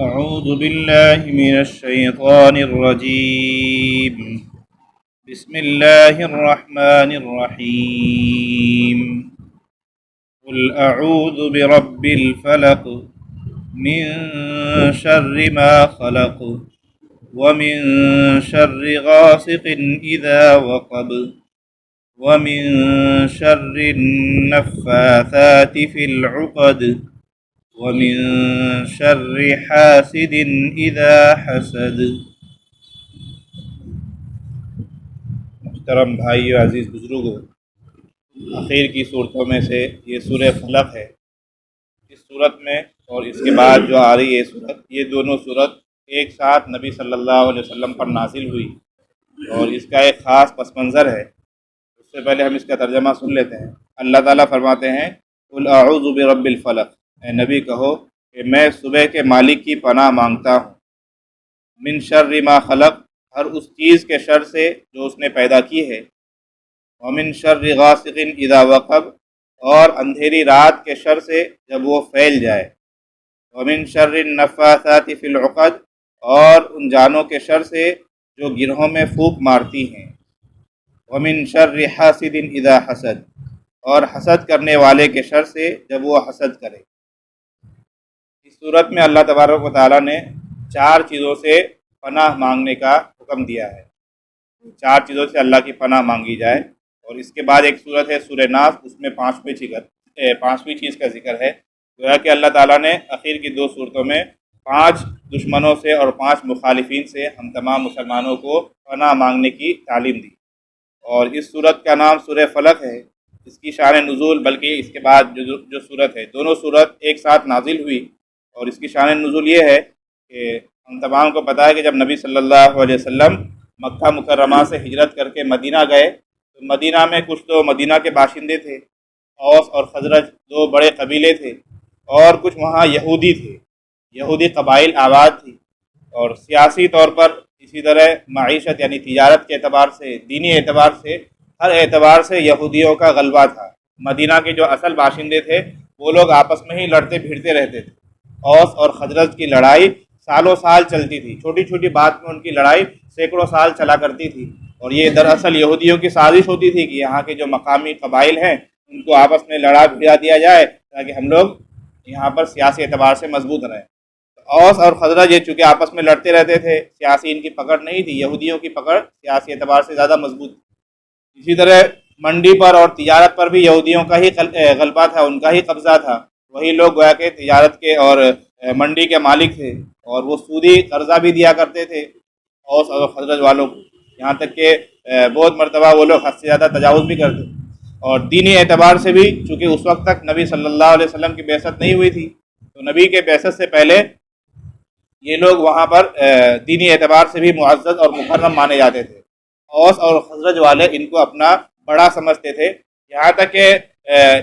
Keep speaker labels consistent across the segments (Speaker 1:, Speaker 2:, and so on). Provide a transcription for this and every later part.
Speaker 1: أعوذ بالله من الشيطان الرجيم. بسم الله الرحمن الرحيم. قل أعوذ برب الفلق من شر ما خلق ومن شر غاسق إذا وقب ومن شر النفاثات في العقد ومن شر حاسد إذا حسد. محترم بھائیو، عزیز بزرگوں، آخر کی صورتوں میں سے یہ سورہ فلق ہے. اس صورت میں اور اس کے بعد جو آ رہی ہے صورت، یہ دونوں صورت ایک ساتھ نبی صلی اللہ علیہ وسلم پر نازل ہوئی، اور اس کا ایک خاص پس منظر ہے. اس سے پہلے ہم اس کا ترجمہ سن لیتے ہیں. اللہ تعالیٰ فرماتے ہیں، قل اعوذ برب الفلق، اے نبی کہو کہ میں صبح کے مالک کی پناہ مانگتا ہوں. من شر ما خلق، ہر اس چیز کے شر سے جو اس نے پیدا کی ہے. ومن شر غاسق اذا وقب، اور اندھیری رات کے شر سے جب وہ پھیل جائے. ومن شر النفاثات فی العقد، اور ان جانوں کے شر سے جو گرہوں میں پھونک مارتی ہیں. ومن شر حاسد اذا حسد، اور حسد کرنے والے کے شر سے جب وہ حسد کرے. اس صورت میں اللہ تبارک و تعالیٰ نے 4 چیزوں سے پناہ مانگنے کا حکم دیا ہے. 4 چیزوں سے اللہ کی پناہ مانگی جائے. اور اس کے بعد ایک صورت ہے سورہ ناس، اس میں 5ویں چیز کا ذکر ہے. گویا کہ اللہ تعالیٰ نے اخیر کی 2 صورتوں میں 5 دشمنوں سے اور 5 مخالفین سے ہم تمام مسلمانوں کو پناہ مانگنے کی تعلیم دی. اور اس صورت کا نام سورہ فلق ہے. اس کی شان نزول، بلکہ اس کے بعد جو صورت ہے، دونوں صورت ایک ساتھ نازل ہوئی. اور اس کی شان نزول یہ ہے کہ ہم تمام کو پتہ ہے کہ جب نبی صلی اللہ علیہ وسلم مکہ مکرمہ سے ہجرت کر کے مدینہ گئے، تو مدینہ میں کچھ تو مدینہ کے باشندے تھے، اوس اور خزرج 2 بڑے قبیلے تھے، اور کچھ وہاں یہودی تھے. یہودی قبائل آباد تھی، اور سیاسی طور پر اسی طرح معیشت یعنی تجارت کے اعتبار سے، دینی اعتبار سے، ہر اعتبار سے یہودیوں کا غلبہ تھا. مدینہ کے جو اصل باشندے تھے وہ لوگ آپس میں ہی لڑتے بھیڑتے رہتے تھے. اوس اور خزرج کی لڑائی سالوں سال چلتی تھی. چھوٹی چھوٹی بات میں ان کی لڑائی سینکڑوں سال چلا کرتی تھی. اور یہ دراصل یہودیوں کی سازش ہوتی تھی کہ یہاں کے جو مقامی قبائل ہیں ان کو آپس میں لڑا بھیڑا دیا جائے تاکہ ہم لوگ یہاں پر سیاسی اعتبار سے مضبوط رہیں. اوس اور خزرج یہ چونکہ آپس میں لڑتے رہتے تھے، سیاسی ان کی پکڑ نہیں تھی. یہودیوں کی پکڑ سیاسی اعتبار سے زیادہ مضبوط تھی. اسی طرح منڈی پر اور تجارت پر بھی یہودیوں کا ہی غلبہ تھا، ان کا ہی قبضہ تھا. وہی لوگ گویا کہ تجارت کے اور منڈی کے مالک تھے، اور وہ سودی قرضہ بھی دیا کرتے تھے اوس اور خزرج والوں کو. یہاں تک کہ بہت مرتبہ وہ لوگ حد سے زیادہ تجاوز بھی کرتے. اور دینی اعتبار سے بھی چونکہ اس وقت تک نبی صلی اللہ علیہ وسلم کی بعثت نہیں ہوئی تھی، تو نبی کے بعثت سے پہلے یہ لوگ وہاں پر دینی اعتبار سے بھی معزز اور مکرم مانے جاتے تھے. اوس اور خزرج والے ان کو اپنا بڑا سمجھتے تھے. یہاں تک کہ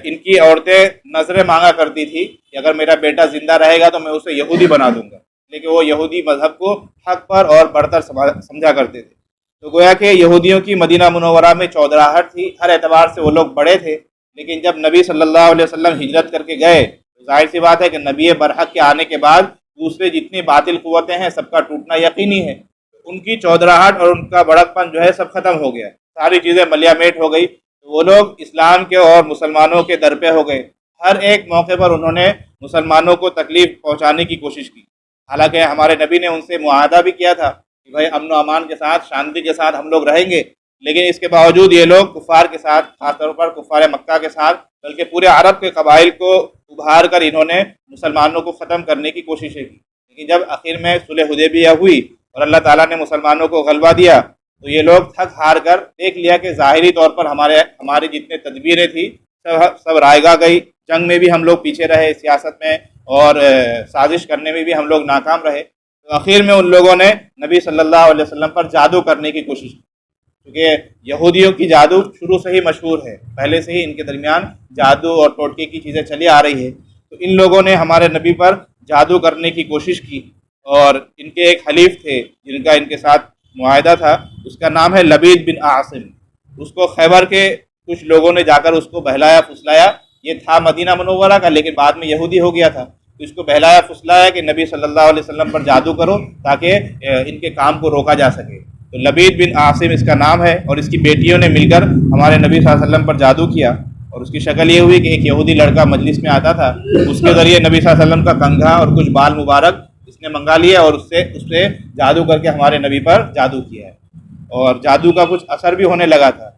Speaker 1: ان کی عورتیں نظریں مانگا کرتی تھی کہ اگر میرا بیٹا زندہ رہے گا تو میں اسے یہودی بنا دوں گا. لیکن وہ یہودی مذہب کو حق پر اور برتر سمجھا کرتے تھے. تو گویا کہ یہودیوں کی مدینہ منورہ میں چودراہٹ تھی. ہر اعتبار سے وہ لوگ بڑے تھے. لیکن جب نبی صلی اللہ علیہ وسلم ہجرت کر کے گئے تو ظاہر سی بات ہے کہ نبی برحق کے آنے کے بعد دوسرے جتنی باطل قوتیں ہیں سب کا ٹوٹنا یقینی ہے. ان کی چودراہٹ اور ان کا بڑک پن جو ہے سب ختم ہو گیا. ساری چیزیں ملیا میٹ ہو گئی. وہ لوگ اسلام کے اور مسلمانوں کے در پہ ہو گئے. ہر ایک موقع پر انہوں نے مسلمانوں کو تکلیف پہنچانے کی کوشش کی. حالانکہ ہمارے نبی نے ان سے معاہدہ بھی کیا تھا کہ بھائی امن و امان کے ساتھ، شانتی کے ساتھ ہم لوگ رہیں گے. لیکن اس کے باوجود یہ لوگ کفار کے ساتھ، خاص طور پر کفار مکہ کے ساتھ، بلکہ پورے عرب کے قبائل کو ابھار کر انہوں نے مسلمانوں کو ختم کرنے کی کوششیں کی. لیکن جب آخر میں صلح حدیبیہ ہوئی اور اللہ تعالیٰ نے مسلمانوں کو غلبہ دیا تو یہ لوگ تھک ہار کر دیکھ لیا کہ ظاہری طور پر ہماری جتنے تدبیریں تھیں سب رائگاں گئی. جنگ میں بھی ہم لوگ پیچھے رہے، سیاست میں اور سازش کرنے میں بھی ہم لوگ ناکام رہے. تو آخر میں ان لوگوں نے نبی صلی اللہ علیہ وسلم پر جادو کرنے کی کوشش کی. کیونکہ یہودیوں کی جادو شروع سے ہی مشہور ہے، پہلے سے ہی ان کے درمیان جادو اور ٹوٹکے کی چیزیں چلی آ رہی ہے. تو ان لوگوں نے ہمارے نبی پر جادو کرنے کی کوشش کی. اور ان کے ایک حلیف تھے جن کا ان کے ساتھ معاہدہ تھا، اس کا نام ہے لبید بن عاصم. اس کو خیبر کے کچھ لوگوں نے جا کر اس کو بہلایا پھسلایا. یہ تھا مدینہ منورہ کا لیکن بعد میں یہودی ہو گیا تھا. تو اس کو بہلایا فسلایا کہ نبی صلی اللہ علیہ وسلم پر جادو کرو تاکہ ان کے کام کو روکا جا سکے۔ تو لبید بن عاصم اس کا نام ہے، اور اس کی بیٹیوں نے مل کر ہمارے نبی صلی اللہ علیہ وسلم پر جادو کیا، اور اس کی شکل یہ ہوئی کہ ایک یہودی لڑکا مجلس میں آتا تھا، اس کے ذریعے نبی صلی اللہ علیہ وسلم کا کنگھا اور کچھ بال مبارک اس نے منگا لیا، اور اس سے جادو کر کے ہمارے نبی پر جادو کیا ہے، اور جادو کا کچھ اثر بھی ہونے لگا تھا۔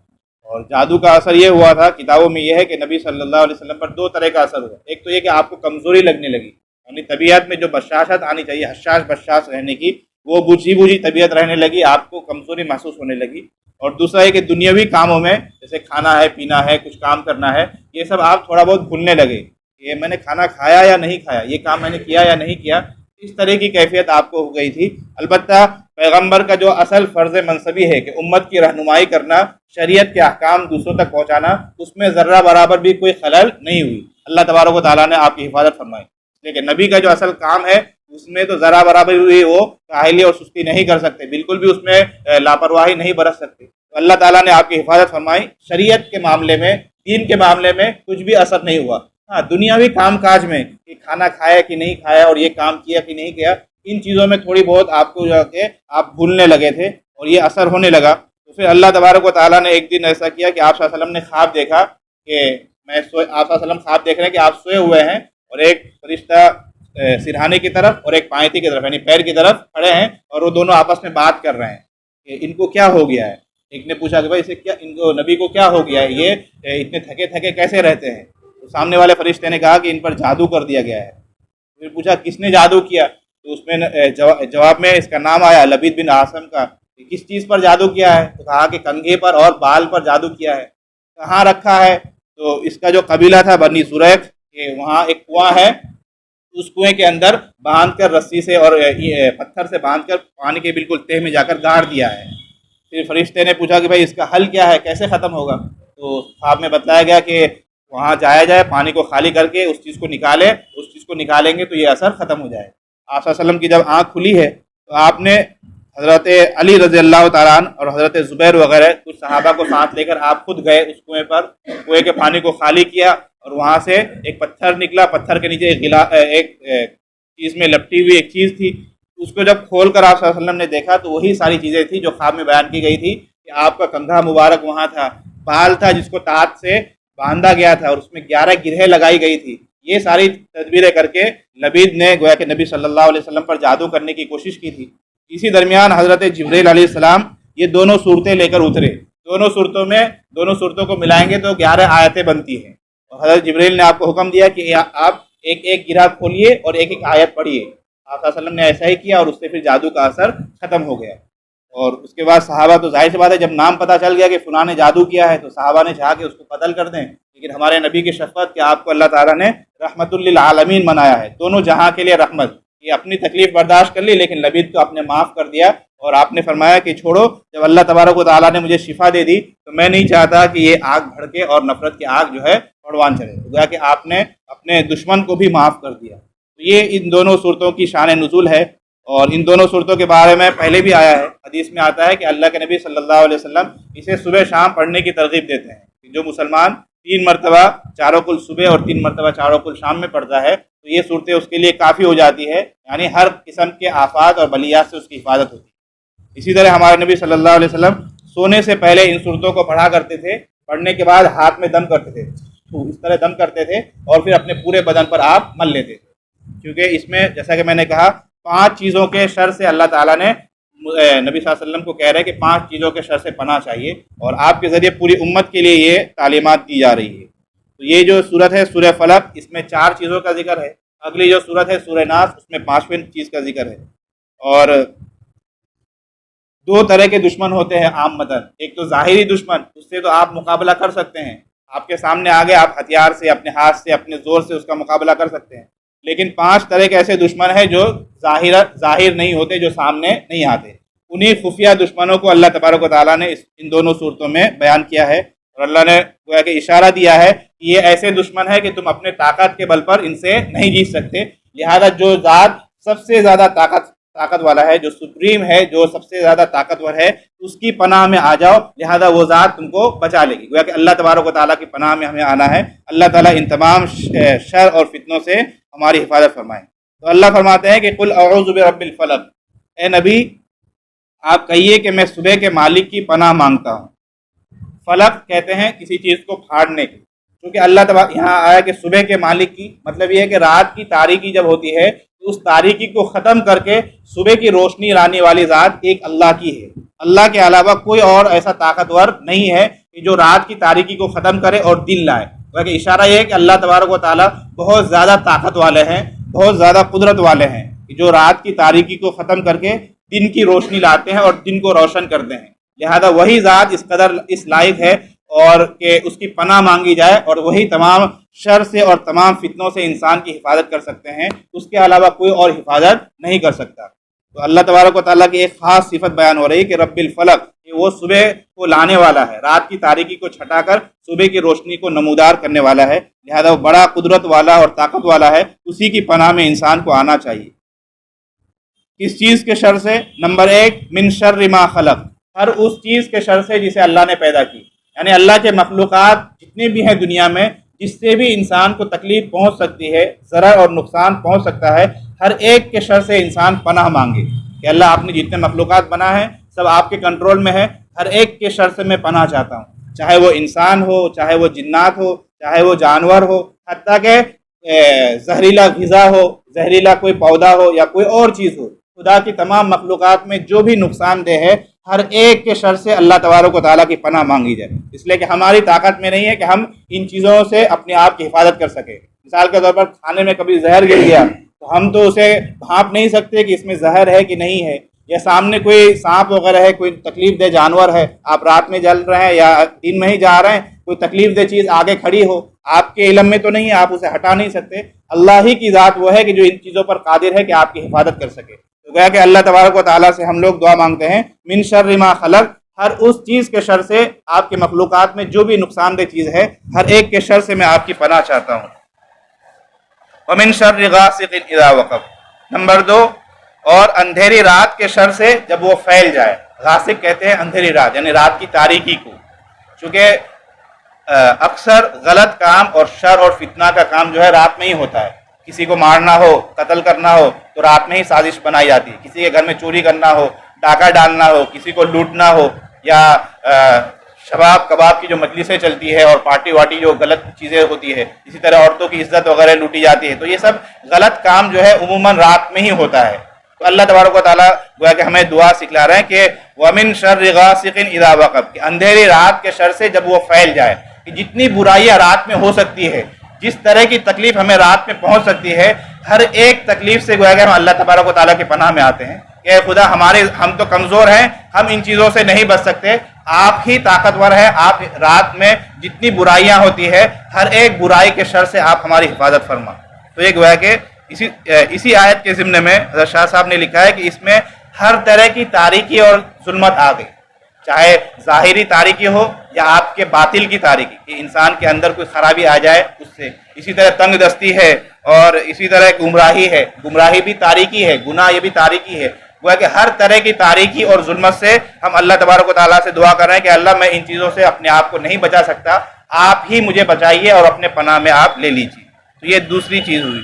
Speaker 1: اور جادو کا اثر یہ ہوا تھا، کتابوں میں یہ ہے کہ نبی صلی اللہ علیہ وسلم پر دو طرح کا اثر ہوا۔ ایک تو یہ کہ آپ کو کمزوری لگنے لگی، یعنی طبیعت میں جو بشاشت آنی چاہیے، حشاش بشاش رہنے کی، وہ بوجھی طبیعت رہنے لگی، آپ کو کمزوری محسوس ہونے لگی۔ اور دوسرا یہ کہ دنیاوی کاموں میں جیسے کھانا ہے، پینا ہے، کچھ کام کرنا ہے، یہ سب آپ تھوڑا بہت بھولنے لگے، یہ میں نے کھانا کھایا یا نہیں کھایا، یہ کام میں نے کیا یا نہیں کیا، اس طرح کی کیفیت آپ کو ہو گئی تھی۔ البتہ پیغمبر کا جو اصل فرض منصبی ہے کہ امت کی رہنمائی کرنا، شریعت کے احکام دوسروں تک پہنچانا، اس میں ذرہ برابر بھی کوئی خلل نہیں ہوئی۔ اللہ تبارک و تعالیٰ نے آپ کی حفاظت فرمائی، لیکن نبی کا جو اصل کام ہے اس میں تو ذرہ برابر بھی وہ کاہلی اور سستی نہیں کر سکتے، بالکل بھی اس میں لاپرواہی نہیں برت سکتے۔ تو اللہ تعالیٰ نے آپ کی حفاظت فرمائی، شریعت کے معاملے میں، دین کے معاملے میں کچھ بھی اثر نہیں ہوا۔ ہاں، دنیاوی کام کاج میں کہ کھانا کھایا کہ نہیں کھایا اور یہ کام کیا کہ نہیں کیا، ان چیزوں میں تھوڑی بہت آپ کو جو کہ آپ بھولنے لگے تھے اور یہ اثر ہونے لگا۔ تو پھر اللہ تبارک و تعالیٰ نے ایک دن ایسا کیا کہ آپ صلی اللہ علیہ وسلم نے خواب دیکھا کہ آپ صلی اللہ علیہ وسلم خواب دیکھ رہے ہیں کہ آپ سوئے ہوئے ہیں، اور ایک فرشتہ سرہانے کی طرف اور ایک پائنتی کی طرف یعنی پیر کی طرف کھڑے ہیں، اور وہ دونوں آپس میں بات کر رہے ہیں کہ ان کو کیا ہو گیا ہے۔ ایک نے پوچھا کہ بھائی اسے کیا، ان کو نبی کو کیا ہو گیا ہے، یہ اتنے تھکے تھکے کیسے رہتے ہیں؟ تو سامنے والے فرشتے نے کہا کہ ان پر جادو کر دیا گیا ہے۔ پھر پوچھا کس نے جادو کیا، تو اس میں جواب میں اس کا نام آیا لبید بن عاصم کا، کہ کس چیز پر جادو کیا ہے؟ تو کہا کہ کنگھے پر اور بال پر جادو کیا ہے۔ کہاں رکھا ہے؟ تو اس کا جو قبیلہ تھا بنی زریق، کہ وہاں ایک کنواں ہے، اس کنویں کے اندر باندھ کر رسی سے اور پتھر سے باندھ کر پانی کے بالکل تہ میں جا کر گاڑ دیا ہے۔ پھر فرشتے نے پوچھا کہ بھائی اس کا حل کیا ہے، کیسے ختم ہوگا؟ تو خواب میں بتلایا گیا کہ وہاں جایا جائے، پانی کو خالی کر کے اس چیز کو نکالے، اس چیز کو نکالیں گے تو یہ اثر ختم ہو جائے۔ آپ صلی اللہ علیہ وسلم کی جب آنکھ کھلی ہے تو آپ نے حضرت علی رضی اللہ تعالیٰ عنہ اور حضرت زبیر وغیرہ کچھ صحابہ کو ساتھ لے کر آپ خود گئے اس کنویں پر، کنویں کے پانی کو خالی کیا، اور وہاں سے ایک پتھر نکلا، پتھر کے نیچے ایک چیز میں لپٹی ہوئی ایک چیز تھی، اس کو جب کھول کر آپ صلی اللہ علیہ وسلم نے دیکھا تو وہی ساری چیزیں تھیں جو خواب میں بیان کی گئی تھی، کہ آپ کا کندھا مبارک وہاں تھا، بال تھا جس کو تاج سے باندھا گیا تھا، اور اس میں 11 گرہیں لگائی گئی تھی۔ یہ ساری تدبیریں کر کے لبید نے گویا کہ نبی صلی اللہ علیہ وسلم پر جادو کرنے کی کوشش کی تھی۔ اسی درمیان حضرت جبریل علیہ السلام یہ دونوں صورتیں لے کر اترے، دونوں صورتوں کو ملائیں گے تو 11 آیتیں بنتی ہیں، اور حضرت جبریل نے آپ کو حکم دیا کہ آپ ایک ایک گرہ کھولیے اور ایک ایک آیت پڑھیے۔ آپ صلی اللہ علیہ وسلم نے ایسا ہی کیا، اور اس سے پھر جادو کا اثر ختم ہو گیا۔ اور اس کے بعد صحابہ تو ظاہر سی بات ہے جب نام پتہ چل گیا کہ فلاں نے جادو کیا ہے تو صحابہ نے چاہا کہ اس کو قتل کر دیں، لیکن ہمارے نبی کی شفقت کہ آپ کو اللہ تعالیٰ نے رحمت للعالمین بنایا ہے، دونوں جہاں کے لیے رحمت، یہ اپنی تکلیف برداشت کر لی لیکن لبید کو آپ نے معاف کر دیا، اور آپ نے فرمایا کہ چھوڑو، جب اللہ تبارک و تعالیٰ نے مجھے شفا دے دی تو میں نہیں چاہتا کہ یہ آگ بھڑکے اور نفرت کی آگ جو ہے پروان چڑھے، گویا کہ آپ نے اپنے دشمن کو بھی معاف کر دیا۔ تو یہ ان دونوں صورتوں کی شان نزول ہے، اور ان دونوں صورتوں کے بارے میں پہلے بھی آیا ہے، حدیث میں آتا ہے کہ اللہ کے نبی صلی اللہ علیہ وسلم اسے صبح شام پڑھنے کی ترغیب دیتے ہیں، کہ جو مسلمان 3 مرتبہ چاروں کل صبح اور 3 مرتبہ چاروں کل شام میں پڑھتا ہے تو یہ صورتیں اس کے لیے کافی ہو جاتی ہے، یعنی ہر قسم کے آفات اور بلیات سے اس کی حفاظت ہوتی ہے۔ اسی طرح ہمارے نبی صلی اللہ علیہ وسلم سونے سے پہلے ان صورتوں کو پڑھا کرتے تھے، پڑھنے کے بعد ہاتھ میں دم کرتے تھے، تو اس طرح دم کرتے تھے اور پھر اپنے پورے بدن پر آپ مل لیتے تھے، کیونکہ اس میں جیسا کہ میں نے کہا 5 چیزوں کے شر سے اللہ تعالیٰ نے نبی صلی اللہ علیہ وسلم کو کہہ رہے کہ 5 چیزوں کے شر سے پناہ چاہیے، اور آپ کے ذریعے پوری امت کے لیے یہ تعلیمات دی جا رہی ہے۔ تو یہ جو صورت ہے سورہ فلق، اس میں 4 چیزوں کا ذکر ہے۔ اگلی جو صورت ہے سورہ ناس، اس میں 5ویں چیز کا ذکر ہے۔ اور 2 طرح کے دشمن ہوتے ہیں عام مدن، ایک تو ظاہری دشمن، اس سے تو آپ مقابلہ کر سکتے ہیں، آپ کے سامنے آگے آپ ہتھیار سے، اپنے ہاتھ سے، اپنے زور سے اس کا مقابلہ کر سکتے ہیں، لیکن 5 طرح کے ایسے دشمن ہیں جو ظاہر نہیں ہوتے، جو سامنے نہیں آتے۔ انہی خفیہ دشمنوں کو اللہ تبارک و تعالیٰ نے ان دونوں صورتوں میں بیان کیا ہے، اور اللہ نے گویا کہ اشارہ دیا ہے کہ یہ ایسے دشمن ہیں کہ تم اپنے طاقت کے بل پر ان سے نہیں جیت سکتے، لہذا جو ذات سب سے زیادہ طاقت والا ہے، جو سپریم ہے، جو سب سے زیادہ طاقتور ہے، اس کی پناہ میں آ جاؤ، لہذا وہ ذات تم کو بچا لے گی۔ گویا کہ اللہ تبارک و تعالیٰ کی پناہ میں ہمیں آنا ہے، اللہ تعالیٰ ان تمام شر اور فتنوں سے ہماری حفاظت فرمائیں۔ تو اللہ فرماتے ہیں کہ قل اعوذ برب الفلق، اے نبی آپ کہیے کہ میں صبح کے مالک کی پناہ مانگتا ہوں۔ فلق کہتے ہیں کسی چیز کو پھاڑنے کی، کیونکہ اللہ تبارک یہاں آیا کہ صبح کے مالک کی، مطلب یہ ہے کہ رات کی تاریکی جب ہوتی ہے تو اس تاریکی کو ختم کر کے صبح کی روشنی لانے والی ذات ایک اللہ کی ہے۔ اللہ کے علاوہ کوئی اور ایسا طاقتور نہیں ہے کہ جو رات کی تاریکی کو ختم کرے اور دن لائے۔ بلکہ اشارہ یہ ہے کہ اللہ تبارک و تعالیٰ بہت زیادہ طاقت والے ہیں، بہت زیادہ قدرت والے ہیں، جو رات کی تاریکی کو ختم کر کے دن کی روشنی لاتے ہیں اور دن کو روشن کرتے ہیں۔ لہذا وہی ذات اس قدر اس لائق ہے اور کہ اس کی پناہ مانگی جائے، اور وہی تمام شر سے اور تمام فتنوں سے انسان کی حفاظت کر سکتے ہیں، اس کے علاوہ کوئی اور حفاظت نہیں کر سکتا۔ تو اللہ تبارک و تعالیٰ کی ایک خاص صفت بیان ہو رہی ہے کہ رب الفلق، کہ وہ صبح کو لانے والا ہے، رات کی تاریکی کو چھٹا کر صبح کی روشنی کو نمودار کرنے والا ہے، لہذا وہ بڑا قدرت والا اور طاقت والا ہے، اسی کی پناہ میں انسان کو آنا چاہیے۔ کس چیز کے شر سے؟ نمبر 1 من شر ما خلق، ہر اس چیز کے شر سے جسے اللہ نے پیدا کی، یعنی اللہ کے مخلوقات جتنے بھی ہیں دنیا میں، جس سے بھی انسان کو تکلیف پہنچ سکتی ہے، ضرر اور نقصان پہنچ سکتا ہے، ہر ایک کے شر سے انسان پناہ مانگے کہ اللہ آپ نے جتنے مخلوقات بنا ہے سب آپ کے کنٹرول میں ہے، ہر ایک کے شر سے میں پناہ چاہتا ہوں، چاہے وہ انسان ہو، چاہے وہ جنات ہو، چاہے وہ جانور ہو، حتیٰ کہ زہریلا غذا ہو، زہریلا کوئی پودا ہو یا کوئی اور چیز ہو، خدا کی تمام مخلوقات میں جو بھی نقصان دہ ہے ہر ایک کے شر سے اللہ تبارک و تعالیٰ کی پناہ مانگی جائے، اس لیے کہ ہماری طاقت میں نہیں ہے کہ ہم ان چیزوں سے اپنے آپ کی حفاظت کر سکیں۔ مثال کے طور پر کھانے میں کبھی زہر گر گیا تو ہم تو اسے بھانپ نہیں سکتے کہ اس میں زہر ہے کہ نہیں ہے، یا سامنے کوئی سانپ وغیرہ ہے، کوئی تکلیف دہ جانور ہے، آپ رات میں جل رہے ہیں یا دن میں ہی جا رہے ہیں، کوئی تکلیف دہ چیز آگے کھڑی ہو، آپ کے علم میں تو نہیں ہے، آپ اسے ہٹا نہیں سکتے، اللہ ہی کی ذات وہ ہے کہ جو ان چیزوں پر قادر ہے کہ آپ کی حفاظت کر سکے۔ تو گویا کہ اللہ تبارک و تعالیٰ سے ہم لوگ دعا مانگتے ہیں من شر ما خلق، ہر اس چیز کے شر سے، آپ کے مخلوقات میں جو بھی نقصان دہ چیز ہے ہر ایک کے شر سے میں آپ کی پناہ چاہتا ہوں۔ ومن شر غاسق اذا وقب، نمبر 2 اور اندھیری رات کے شر سے جب وہ پھیل جائے۔ غاسق کہتے ہیں اندھیری رات، یعنی رات کی تاریکی کو، چونکہ اکثر غلط کام اور شر اور فتنہ کا کام جو ہے رات میں ہی ہوتا ہے۔ کسی کو مارنا ہو، قتل کرنا ہو تو رات میں ہی سازش بنائی جاتی ہے، کسی کے گھر میں چوری کرنا ہو، ڈاکہ ڈالنا ہو، کسی کو لوٹنا ہو، یا شباب کباب کی جو مجلسیں چلتی ہے اور پارٹی واٹی جو غلط چیزیں ہوتی ہے، اسی طرح عورتوں کی عزت وغیرہ لوٹی جاتی ہے، تو یہ سب غلط کام جو ہے عموماً رات میں ہی ہوتا ہے۔ تو اللہ تبارک و تعالیٰ گویا کہ ہمیں دعا سکھلا رہے ہیں کہ وَمِن شَرِّ غَاسِقٍ إِذَا وَقَبَ، کہ اندھیری رات کے شر سے جب وہ پھیل جائے، کہ جتنی برائیاں رات میں ہو سکتی ہے، جس طرح کی تکلیف ہمیں رات میں پہنچ سکتی ہے، ہر ایک تکلیف سے گویا کہ ہم اللہ تبارک و تعالیٰ کی پناہ میں آتے ہیں کہ اے خدا ہم تو کمزور ہیں، ہم ان چیزوں سے نہیں بچ سکتے، آپ ہی طاقتور ہیں، آپ رات میں جتنی برائیاں ہوتی ہے ہر ایک برائی کے شر سے آپ ہماری حفاظت فرما۔ تو یہ گویا کہ اسی آیت کے ضمن میں حضرت شاہ صاحب نے لکھا ہے کہ اس میں ہر طرح کی تاریکی اور ظلمت آ گئی، چاہے ظاہری تاریکی ہو یا آپ کے باطل کی تاریکی، کہ انسان کے اندر کوئی خرابی آ جائے اس سے، اسی طرح تنگ دستی ہے، اور اسی طرح گمراہی ہے، گمراہی بھی تاریکی ہے، گناہ یہ بھی تاریکی ہے۔ گویا کہ ہر طرح کی تاریکی اور ظلمت سے ہم اللہ تبارک و تعالیٰ سے دعا کر رہے ہیں کہ اللہ میں ان چیزوں سے اپنے آپ کو نہیں بچا سکتا، آپ ہی مجھے بچائیے اور اپنے پناہ میں آپ لے لیجیے۔ تو یہ دوسری چیز ہوئی۔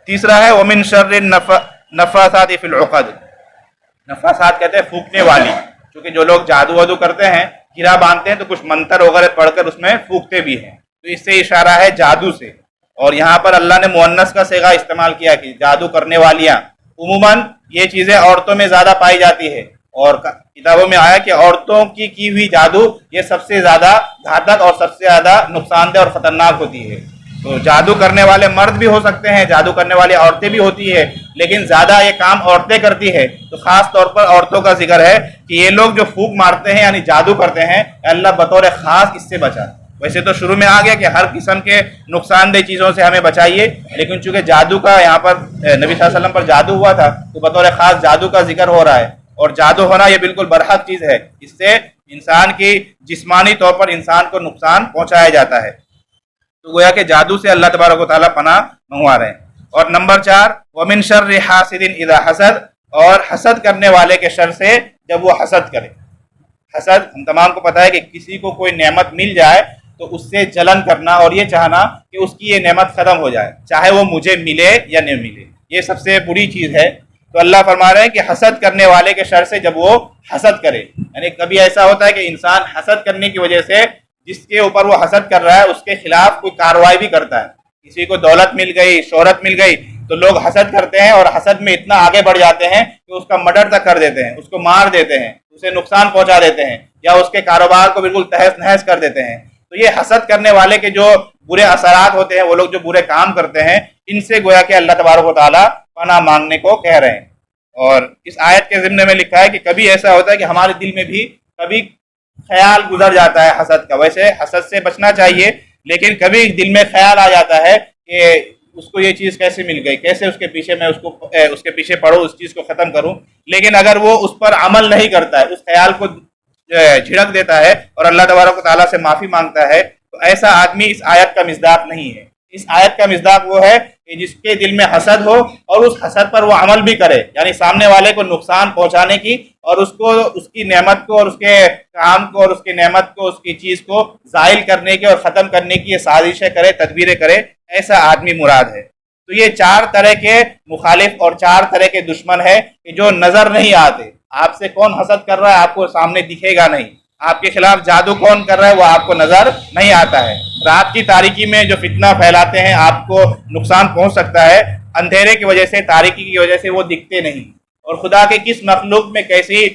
Speaker 1: تیسرا ہے وَمِن شَرِّ النَّفَّاثَاتِ فِي الْعُقَدِ، نفاسات کہتے ہیں پھونکنے والی، کیونکہ جو لوگ جادو وادو کرتے ہیں، گرا باندھتے ہیں تو کچھ منتر وغیرہ پڑھ کر اس میں پھونکتے بھی ہیں، تو اس سے اشارہ ہے جادو سے۔ اور یہاں پر اللہ نے مؤنث کا صیغہ استعمال کیا کہ جادو کرنے والیاں، عموماً یہ چیزیں عورتوں میں زیادہ پائی جاتی ہے، اور کتابوں میں آیا کہ عورتوں کی ہوئی جادو یہ سب سے زیادہ گھاتک اور سب سے زیادہ نقصان دہ اور خطرناک ہوتی ہے۔ تو جادو کرنے والے مرد بھی ہو سکتے ہیں، جادو کرنے والی عورتیں بھی ہوتی ہے، لیکن زیادہ یہ کام عورتیں کرتی ہے، تو خاص طور پر عورتوں کا ذکر ہے کہ یہ لوگ جو پھونک مارتے ہیں یعنی جادو کرتے ہیں، اللہ بطور خاص اس سے بچا۔ ویسے تو شروع میں آ گیا کہ ہر قسم کے نقصان دہ چیزوں سے ہمیں بچائیے، لیکن چونکہ جادو کا یہاں پر نبی صلی اللہ علیہ وسلم پر جادو ہوا تھا تو بطور خاص جادو کا ذکر ہو رہا ہے، اور جادو ہونا یہ بالکل برحق چیز ہے، اس سے انسان کی جسمانی طور پر انسان کو نقصان پہنچایا جاتا ہے۔ تو گویا کہ جادو سے اللہ تبارک و تعالیٰ پناہ منگوا رہے ہیں۔ اور نمبر 4 وَمِن شَرِّ حَاسِدٍ إِذَا حَسَدَ، اور حسد کرنے والے کے شر سے جب وہ حسد کرے۔ حسد ہم تمام کو پتہ ہے کہ کسی کو کوئی نعمت مل جائے تو اس سے جلن کرنا اور یہ چاہنا کہ اس کی یہ نعمت ختم ہو جائے، چاہے وہ مجھے ملے یا نہ ملے، یہ سب سے بری چیز ہے۔ تو اللہ فرما رہے ہیں کہ حسد کرنے والے کے شر سے جب وہ حسد کرے، یعنی کبھی ایسا ہوتا ہے کہ انسان حسد کرنے کی وجہ سے جس کے اوپر وہ حسد کر رہا ہے اس کے خلاف کوئی کارروائی بھی کرتا ہے۔ کسی کو دولت مل گئی، شہرت مل گئی، تو لوگ حسد کرتے ہیں اور حسد میں اتنا آگے بڑھ جاتے ہیں کہ اس کا مرڈر تک کر دیتے ہیں، اس کو مار دیتے ہیں، اسے نقصان پہنچا دیتے ہیں، یا اس کے کاروبار کو بالکل تہس نہس کر دیتے ہیں۔ تو یہ حسد کرنے والے کے جو برے اثرات ہوتے ہیں، وہ لوگ جو برے کام کرتے ہیں، ان سے گویا کہ اللہ تبارک و تعالیٰ پناہ مانگنے کو کہہ رہے ہیں۔ اور اس آیت کے ضمن میں لکھا ہے کہ کبھی ایسا ہوتا ہے کہ ہمارے دل میں بھی کبھی خیال گزر جاتا ہے حسد کا۔ ویسے حسد سے بچنا چاہیے، لیکن کبھی دل میں خیال آ جاتا ہے کہ اس کو یہ چیز کیسے مل گئی، کیسے اس کے پیچھے میں اس کے پیچھے پڑھوں، اس چیز کو ختم کروں۔ لیکن اگر وہ اس پر عمل نہیں کرتا ہے، اس خیال کو جھڑک دیتا ہے اور اللہ تبارک و تعالیٰ سے معافی مانگتا ہے، تو ایسا آدمی اس آیت کا مصداق نہیں ہے۔ اس آیت کا مصداق وہ ہے کہ جس کے دل میں حسد ہو اور اس حسد پر وہ عمل بھی کرے، یعنی سامنے والے کو نقصان پہنچانے کی اور اس کو، اس کی نعمت کو اور اس کے کام کو اور اس کی نعمت کو، اس کی چیز کو زائل کرنے کی اور ختم کرنے کی یہ سازشیں کرے، تدبیریں کرے، ایسا آدمی مراد ہے۔ تو یہ چار طرح کے مخالف اور چار طرح کے دشمن ہے کہ جو نظر نہیں آتے۔ آپ سے کون حسد کر رہا ہے آپ کو سامنے دکھے گا نہیں، آپ کے خلاف جادو کون کر رہا ہے وہ آپ کو نظر نہیں آتا ہے، رات کی تاریکی میں جو فتنہ پھیلاتے ہیں آپ کو نقصان پہنچ سکتا ہے، اندھیرے کی وجہ سے، تاریکی کی وجہ سے وہ دکھتے نہیں۔ اور خدا کے کس مخلوق میں کیسی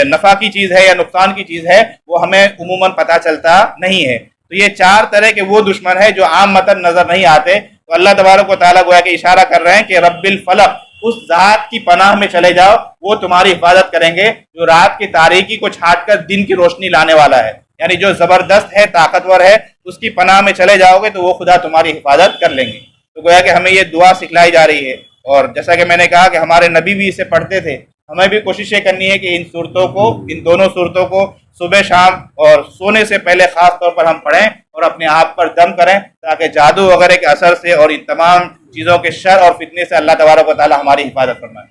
Speaker 1: نفع کی چیز ہے یا نقصان کی چیز ہے وہ ہمیں عموماً پتہ چلتا نہیں ہے۔ تو یہ چار طرح کے وہ دشمن ہیں جو عام متن نظر نہیں آتے۔ تو اللہ تبارک و تعالیٰ گویا کہ اشارہ کر رہے ہیں کہ رب الفلق، اس ذات کی پناہ میں چلے جاؤ، وہ تمہاری حفاظت کریں گے جو رات کی تاریکی کو چھانٹ کر دن کی روشنی لانے والا ہے، یعنی جو زبردست ہے، طاقتور ہے، اس کی پناہ میں چلے جاؤ گے تو وہ خدا تمہاری حفاظت کر لیں گے۔ تو گویا کہ ہمیں یہ دعا سکھلائی جا رہی ہے، اور جیسا کہ میں نے کہا کہ ہمارے نبی بھی اسے پڑھتے تھے، ہمیں بھی کوشش یہ کرنی ہے کہ ان صورتوں کو، ان دونوں صورتوں کو صبح شام اور سونے سے پہلے خاص طور پر ہم پڑھیں اور اپنے آپ پر دم کریں، تاکہ جادو وغیرہ کے اثر سے اور ان تمام چیزوں کے شر اور فتنے سے اللہ تبارک و تعالی ہماری حفاظت فرمائے۔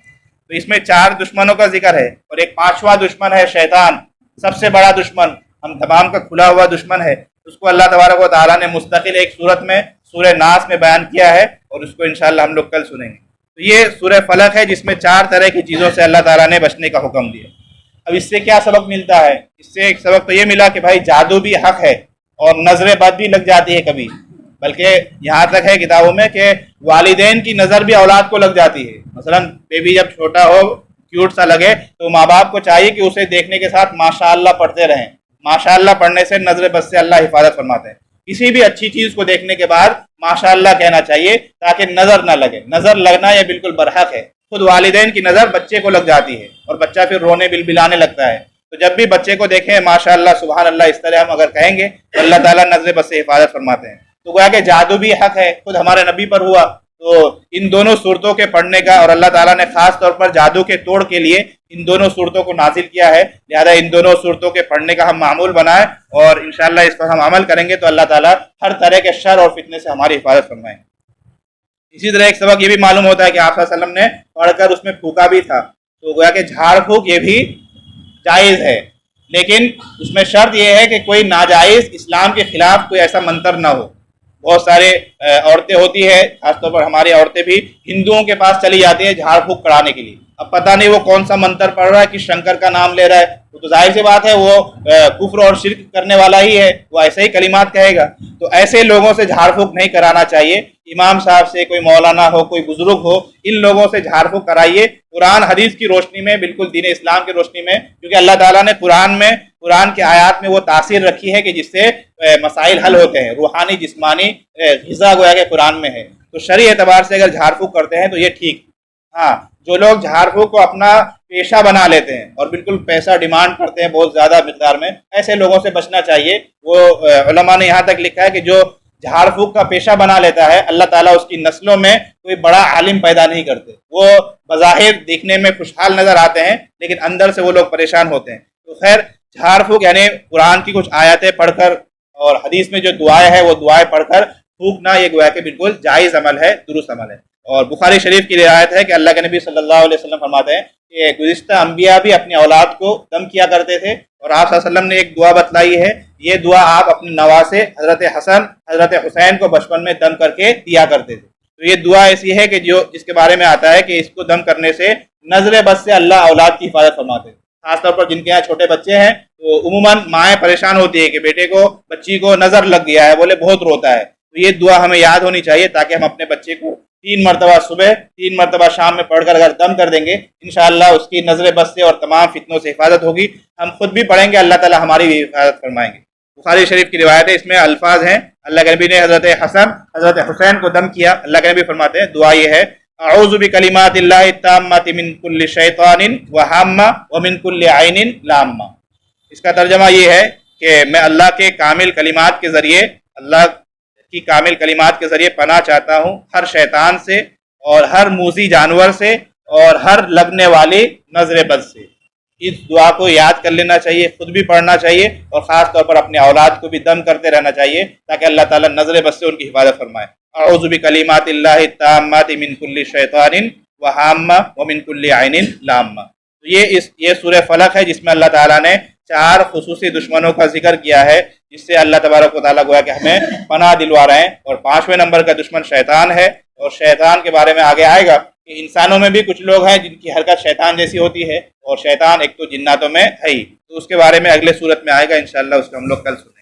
Speaker 1: تو اس میں چار دشمنوں کا ذکر ہے، اور ایک پانچواں دشمن ہے شیطان، سب سے بڑا دشمن، ہم تمام کا کھلا ہوا دشمن ہے۔ اس کو اللہ تبارک و تعالیٰ نے مستقل ایک صورت میں سورہ ناس میں بیان کیا ہے، اور اس کو انشاءاللہ ہم لوگ کل سنیں گے۔ تو یہ سورہ فلق ہے جس میں چار طرح کی چیزوں سے اللہ تعالیٰ نے بچنے کا حکم دیا۔ اب اس سے کیا سبق ملتا ہے؟ اس سے ایک سبق تو یہ ملا کہ بھائی جادو بھی حق ہے اور نظر بد بھی لگ جاتی ہے کبھی، بلکہ یہاں تک ہے کتابوں میں کہ والدین کی نظر بھی اولاد کو لگ جاتی ہے۔ مثلا بیبی جب چھوٹا ہو، کیوٹ سا لگے، تو ماں باپ کو چاہیے کہ اسے دیکھنے کے ساتھ ماشاءاللہ پڑھتے رہیں۔ ماشاءاللہ پڑھنے سے نظر بد سے اللہ حفاظت فرماتے ہیں۔ کسی بھی اچھی چیز کو دیکھنے کے بعد ماشاءاللہ کہنا چاہیے تاکہ نظر نہ لگے۔ نظر لگنا یہ بالکل برحق ہے، خود والدین کی نظر بچے کو لگ جاتی ہے اور بچہ پھر رونے بلبلانے لگتا ہے۔ تو جب بھی بچے کو دیکھیں ماشاءاللہ سبحان اللہ اس طرح ہم اگر کہیں گے تو اللہ تعالیٰ نظر بد سے حفاظت فرماتے ہیں۔ تو گویا کہ جادو بھی حق ہے، خود ہمارے نبی پر ہوا۔ تو ان دونوں صورتوں کے پڑھنے کا، اور اللہ تعالیٰ نے خاص طور پر جادو کے توڑ کے لیے ان دونوں صورتوں کو نازل کیا ہے، لہذا ان دونوں صورتوں کے پڑھنے کا ہم معمول بنائیں، اور انشاءاللہ اس پر ہم عمل کریں گے تو اللہ تعالیٰ ہر طرح کے شر اور فتنے سے ہماری حفاظت فرمائیں۔ اسی طرح ایک سبق یہ بھی معلوم ہوتا ہے کہ آپ صلی اللہ علیہ وسلم نے پڑھ کر اس میں پھونکا بھی تھا، تو گویا کہ جھاڑ پھونک یہ بھی جائز ہے، لیکن اس میں شرط یہ ہے کہ کوئی ناجائز اسلام کے خلاف کوئی ایسا منتر نہ ہو۔ بہت سارے عورتیں ہوتی ہے، خاص طور پر ہماری عورتیں بھی ہندوؤں کے پاس چلی جاتی ہیں جھاڑ پھونک کرانے کے لیے۔ اب پتہ نہیں وہ کون سا منتر پڑھ رہا ہے، کس شنکر کا نام لے رہا ہے، تو ظاہر سی بات ہے وہ کفر اور شرک کرنے والا ہی ہے، وہ ایسے ہی کلمات کہے گا۔ تو ایسے لوگوں سے جھاڑ پھونک نہیں کرانا چاہیے۔ امام صاحب سے، کوئی مولانا ہو، کوئی بزرگ ہو، ان لوگوں سے جھاڑ پھونک کرائیے قرآن حدیث کی روشنی میں، بالکل دین اسلام کی روشنی میں، کیونکہ اللہ تعالیٰ نے قرآن کے آیات میں وہ تاثیر رکھی ہے کہ جس سے مسائل حل ہوتے ہیں، روحانی جسمانی غذا گویا کہ قرآن میں ہے۔ تو شرعی اعتبار سے اگر جھاڑ پھونک کرتے ہیں تو یہ ٹھیک۔ ہاں، جو لوگ جھاڑ پھونک کو اپنا پیشہ بنا لیتے ہیں اور بالکل پیسہ ڈیمانڈ کرتے ہیں بہت زیادہ مقدار میں، ایسے لوگوں سے بچنا چاہیے۔ وہ علماء نے یہاں تک لکھا ہے کہ جو جھاڑ پھونک کا پیشہ بنا لیتا ہے، اللہ تعالیٰ اس کی نسلوں میں کوئی بڑا عالم پیدا نہیں کرتے۔ وہ بظاہر دیکھنے میں خوشحال نظر آتے ہیں لیکن اندر سے وہ لوگ پریشان ہوتے ہیں۔ تو خیر، جھاڑ پھونک یعنی قرآن کی کچھ آیاتیں پڑھ کر اور حدیث میں جو دعائیں ہیں وہ دعائیں پڑھ کر پھونکنا، یہ گویا کہ بالکل جائز عمل ہے، درست عمل ہے۔ اور بخاری شریف کی روایت ہے کہ اللہ کے نبی صلی اللہ علیہ وسلم فرماتے ہیں کہ گزشتہ انبیاء بھی اپنی اولاد کو دم کیا کرتے تھے، اور آپ صلی اللہ علیہ وسلم نے ایک دعا بتلائی ہے، یہ دعا آپ اپنے نواسے حضرت حسن حضرت حسین کو بچپن میں دم کر کے دیا کرتے تھے۔ تو یہ دعا ایسی ہے کہ جس کے بارے میں آتا ہے کہ اس کو دم کرنے سے نظر بد سے اللہ اولاد کی حفاظت فرماتے ہیں، خاص طور پر جن کے یہاں چھوٹے بچے ہیں تو عموماً مائیں پریشان ہوتی ہے کہ بیٹے کو بچی کو نظر لگ گیا ہے، بولے بہت روتا ہے، تو یہ دعا ہمیں یاد ہونی چاہیے تاکہ ہم اپنے بچے کو 3 مرتبہ صبح 3 مرتبہ شام میں پڑھ کر اگر دم کر دیں گے انشاءاللہ اس کی نظر بد سے اور تمام فتنوں سے حفاظت ہوگی۔ ہم خود بھی پڑھیں گے، اللہ تعالیٰ ہماری بھی حفاظت فرمائیں گے۔ بخاری شریف کی روایت ہے، اس میں الفاظ ہیں، اللہ کے نبی نے حضرت حسن حضرت حسین کو دم کیا، اللہ کے نبی فرماتے ہیں دعا یہ ہے، اعوذ بکلمات اللہ التامات من کل شیطان وہامہ ومن کل عین لامہ۔ اس کا ترجمہ یہ ہے کہ میں اللہ کے کامل کلمات کے ذریعے اللہ کی کامل کلمات کے ذریعے پناہ چاہتا ہوں ہر شیطان سے اور ہر موذی جانور سے اور ہر لگنے والی نظر بد سے۔ اس دعا کو یاد کر لینا چاہیے، خود بھی پڑھنا چاہیے، اور خاص طور پر اپنے اولاد کو بھی دم کرتے رہنا چاہیے تاکہ اللہ تعالیٰ نظر بد سے ان کی حفاظت فرمائے۔ اعوذ بکلمات اللہ التامات من کل شیطان وہامہ ومن کل عین لامہ۔ یہ سورہ فلق ہے جس میں اللہ تعالیٰ نے 4 خصوصی دشمنوں کا ذکر کیا ہے جس سے اللہ تبارک و تعالیٰ گویا کہ ہمیں پناہ دلوا رہے ہیں، اور 5ویں نمبر کا دشمن شیطان ہے، اور شیطان کے بارے میں آگے آئے گا کہ انسانوں میں بھی کچھ لوگ ہیں جن کی حرکت شیطان جیسی ہوتی ہے، اور شیطان ایک تو جناتوں میں ہے ہی، تو اس کے بارے میں اگلے صورت میں آئے گا انشاءاللہ، اس کو ہم لوگ کل سنیں گے۔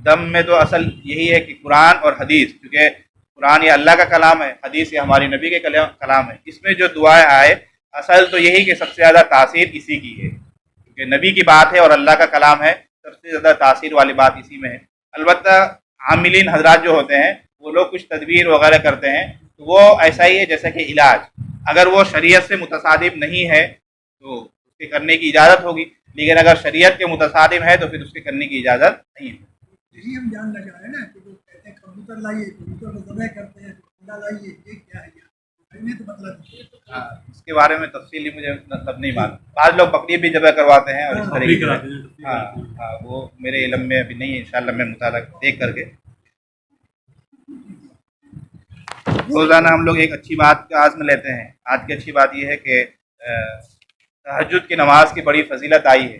Speaker 1: دم میں تو اصل یہی ہے کہ قرآن اور حدیث، کیونکہ قرآن یہ اللہ کا کلام ہے، حدیث یہ ہماری نبی کے کلام ہے، اس میں جو دعائیں آئے اصل تو یہی کہ سب سے زیادہ تاثیر اسی کی ہے، کیونکہ نبی کی بات ہے اور اللہ کا کلام ہے، سب سے زیادہ تاثیر والی بات اسی میں ہے۔ البتہ عاملین حضرات جو ہوتے ہیں وہ لوگ کچھ تدبیر وغیرہ کرتے ہیں، تو وہ ایسا ہی ہے جیسا کہ علاج، اگر وہ شریعت سے متصادم نہیں ہے تو اس کے کرنے کی اجازت ہوگی، لیکن اگر شریعت کے متصادم ہے تو پھر اس کے کرنے کی اجازت نہیں ہے۔
Speaker 2: یہی ہم جان لگا ہے نا کہ وہ کہتے ہیں کبوتر لائیے، کبوتر کو ذبح کرتے ہیں، انڈا لائیے، یہ کیا ہے یہ تو مطلب
Speaker 1: ہاں، اس کے بارے میں تفصیلی مجھے مطلب نہیں معلوم، بعض لوگ بکری بھی ذبح کرواتے ہیں اور اس طریقے سے، ہاں وہ میرے علم میں ابھی نہیں ہے، انشاءاللہ میں مطالعہ دیکھ کر کے۔ روزانہ ہم لوگ ایک اچھی بات کا عزم لیتے ہیں، آج کی اچھی بات یہ ہے کہ تہجد کی نماز کی بڑی فضیلت آئی ہے۔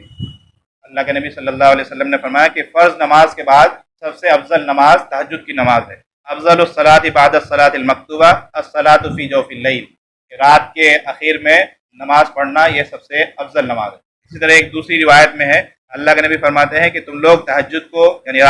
Speaker 1: اللہ کے نبی صلی اللہ علیہ وسلم نے فرمایا کہ فرض نماز کے بعد سب سے افضل نماز تہجد کی نماز ہے۔ افضل الصلاۃ بعد الصلاۃ المکتوبہ الصلاۃ فی جوف اللیل، رات کے اخیر میں نماز پڑھنا یہ سب سے افضل نماز ہے۔ اسی طرح ایک دوسری روایت میں ہے، اللہ کے نبی فرماتے ہیں کہ تم لوگ تہجد کو یعنی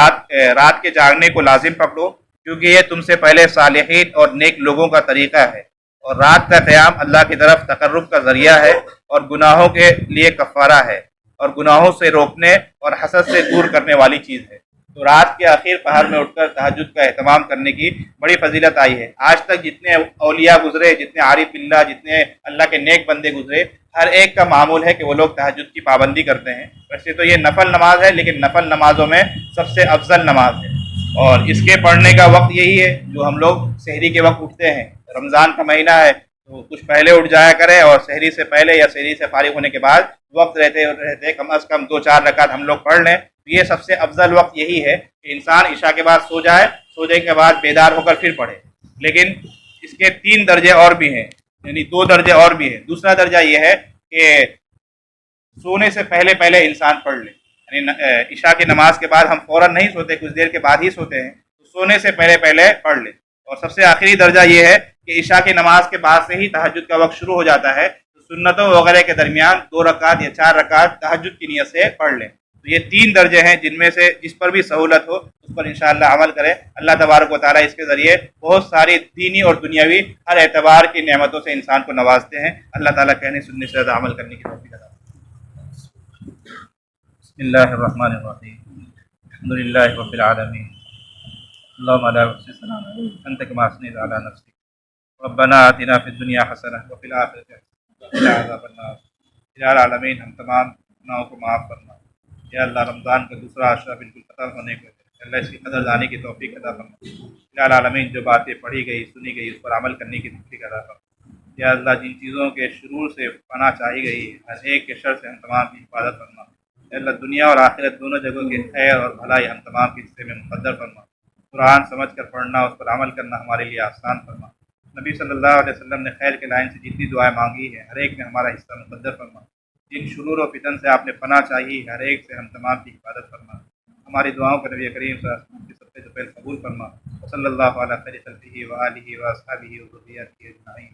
Speaker 1: رات کے جاگنے کو لازم پکڑو، کیونکہ یہ تم سے پہلے صالحین اور نیک لوگوں کا طریقہ ہے، اور رات کا قیام اللہ کی طرف تقرب کا ذریعہ ہے اور گناہوں کے لیے کفارہ ہے، اور گناہوں سے روکنے اور حسد سے دور کرنے والی چیز ہے۔ تو رات کے آخر پہر میں اٹھ کر تہجد کا اہتمام کرنے کی بڑی فضیلت آئی ہے۔ آج تک جتنے اولیاء گزرے، جتنے عارف باللہ، جتنے اللہ کے نیک بندے گزرے، ہر ایک کا معمول ہے کہ وہ لوگ تہجد کی پابندی کرتے ہیں۔ ویسے تو یہ نفل نماز ہے، لیکن نفل نمازوں میں سب سے افضل نماز ہے، اور اس کے پڑھنے کا وقت یہی ہے جو ہم لوگ سحری کے وقت اٹھتے ہیں۔ رمضان کا مہینہ ہے تو کچھ پہلے اٹھ جایا کرے، اور سحری سے پہلے یا سحری سے فارغ ہونے کے بعد وقت رہتے کم از کم 2-4 رکعت ہم لوگ پڑھ لیں۔ یہ سب سے افضل وقت یہی ہے کہ انسان عشاء کے بعد سو جائے، سونے کے بعد بیدار ہو کر پھر پڑھے۔ لیکن اس کے 3 درجے اور بھی ہیں، یعنی 2 درجے اور بھی ہیں۔ دوسرا درجہ یہ ہے کہ سونے سے پہلے انسان پڑھ لے، یعنی عشاء کی نماز کے بعد ہم فوراً نہیں سوتے، کچھ دیر کے بعد ہی سوتے ہیں، تو سونے سے پہلے پڑھ لے۔ اور سب سے آخری درجہ یہ ہے کہ عشاء کی نماز کے بعد سے ہی تہجد کا وقت شروع ہو جاتا ہے، تو سنتوں وغیرہ کے درمیان 2 رکعت یا 4 رکعت تہجد کی نیت سے پڑھ لیں۔ تو یہ 3 درجے ہیں جن میں سے جس پر بھی سہولت ہو اس پر انشاءاللہ عمل کریں۔ اللہ تبارک و تعالیٰ اس کے ذریعے بہت ساری دینی اور دنیاوی ہر اعتبار کی نعمتوں سے انسان کو نوازتے ہیں۔ اللہ تعالیٰ کہنے سننے سے زیادہ عمل کرنے کی توفیق عطا فرمائے۔ بسم اللہ الرحمن الرحیم، الحمد للہ رب العالمین، اللهم لا نحصي ثناء انت كما اثنيت على نفسك، ربنا آتنا في الدنيا حسنة وفي الآخرة حسنة وقنا عذاب النار۔ یا العالمین ہم تمام گناہوں کو معاف فرما، یا اللہ رمضان کا دوسرا عشرہ بالکل ختم ہونے کو اللہ اس کی قدر دانی کی توفیق عطا فرما۔ یا العالمین جو باتیں پڑھی گئی سنی گئی اس پر عمل کرنے کی توفیق عطا فرما۔ یا اللہ جن چیزوں کے شرور سے پناہ چاہی گئی ہر ایک کے شر سے ہم تمام کی حفاظت فرما۔ اے اللہ دنیا اور آخرت دونوں جگہوں کے خیر اور بھلائی ہم تمام کے حصے میں مقدر فرما۔ قرآن سمجھ کر پڑھنا، اس پر عمل کرنا ہمارے لیے آسان فرما۔ نبی صلی اللہ علیہ وسلم نے خیر کے لائن سے جتنی دعائیں مانگی ہیں ہر ایک میں ہمارا حصہ مقدر فرما۔ جن شرور و فتن سے آپ نے پناہ چاہی ہے ہر ایک سے ہم تمام کی حفاظت فرما۔ ہماری دعاؤں کو نبی کریم صلی اللہ علیہ وسلم کی سب سے پہلے قبول فرما۔ صلی اللہ علیہ خیر خلقہ و آلہ و اصحابہ و ذریتہ اجمعین۔